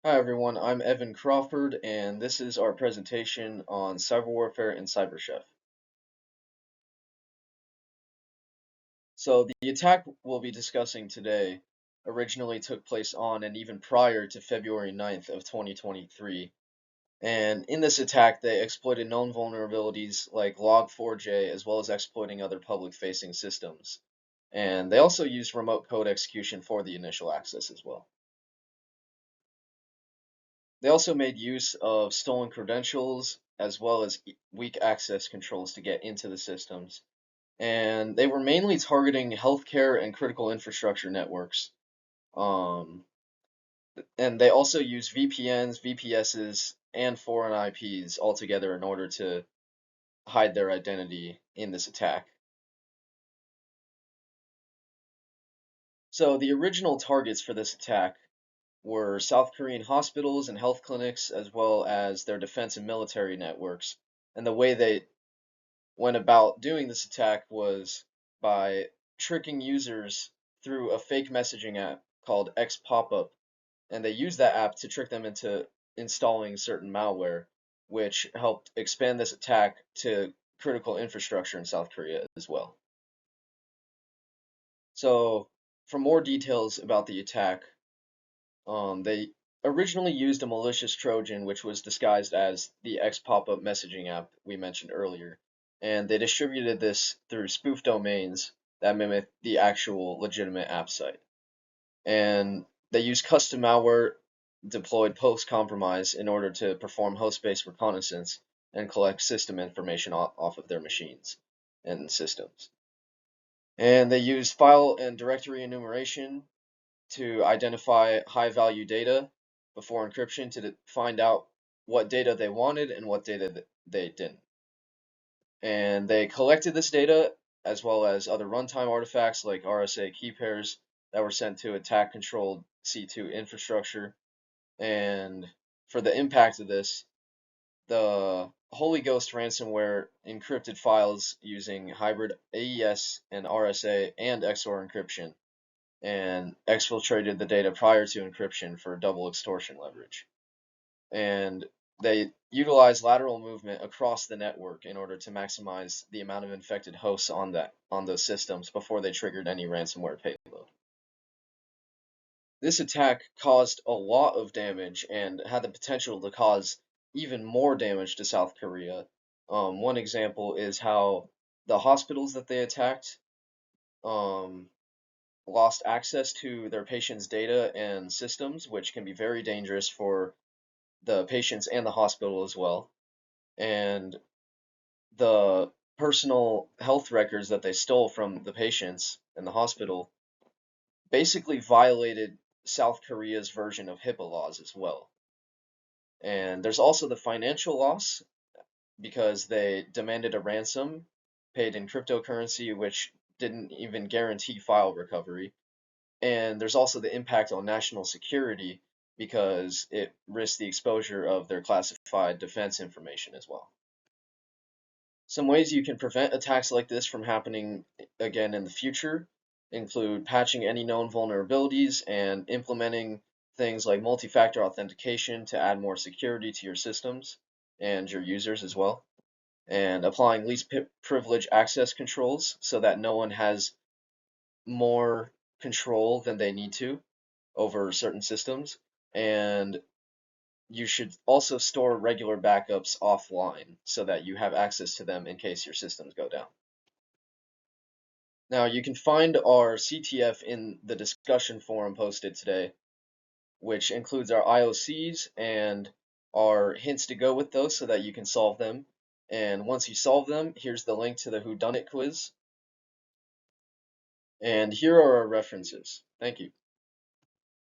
Hi everyone, I'm Evan Crawford, and this is our presentation on Cyberwarfare and CyberChef. So the attack we'll be discussing today originally took place on and even prior to February 9th of 2023. And in this attack, they exploited known vulnerabilities like Log4j as well as exploiting other public-facing systems. And they also used remote code execution for the initial access as well. They also made use of stolen credentials as well as weak access controls to get into the systems. And they were mainly targeting healthcare and critical infrastructure networks. Um, and they also used VPNs, VPSs, and foreign IPs altogether in order to hide their identity in this attack. So the original targets for this attack were South Korean hospitals and health clinics, as well as their defense and military networks. And the way they went about doing this attack was by tricking users through a fake messaging app called X Popup, and they used that app to trick them into installing certain malware, which helped expand this attack to critical infrastructure in South Korea as well. So, for more details about the attack, they originally used a malicious Trojan, which was disguised as the X Popup messaging app we mentioned earlier, and they distributed this through spoof domains that mimic the actual legitimate app site. And they used custom malware deployed post-compromise in order to perform host-based reconnaissance and collect system information off of their machines and systems. And they used file and directory enumeration to identify high-value data before encryption to find out what data they wanted and what data they didn't. And they collected this data as well as other runtime artifacts like RSA key pairs that were sent to attack-controlled C2 infrastructure. And for the impact of this, the Holy Ghost ransomware encrypted files using hybrid AES and RSA and XOR encryption and exfiltrated the data prior to encryption for double extortion leverage. And they utilize lateral movement across the network in order to maximize the amount of infected hosts on those systems before they triggered any ransomware payload. This attack caused a lot of damage and had the potential to cause even more damage to South Korea. One example is how the hospitals that they attacked um, lost access to their patients' data and systems, which can be very dangerous for the patients and the hospital as well. And the personal health records that they stole from the patients in the hospital basically violated South Korea's version of HIPAA laws as well. And there's also the financial loss because they demanded a ransom paid in cryptocurrency, which didn't even guarantee file recovery. And there's also the impact on national security because it risks the exposure of their classified defense information as well. Some ways you can prevent attacks like this from happening again in the future include patching any known vulnerabilities and implementing things like multi-factor authentication to add more security to your systems and your users as well, and applying least privilege access controls so that no one has more control than they need to over certain systems. And you should also store regular backups offline so that you have access to them in case your systems go down. Now, you can find our CTF in the discussion forum posted today, which includes our IOCs and our hints to go with those so that you can solve them. And once you solve them, here's the link to the whodunit quiz. And here are our references. Thank you.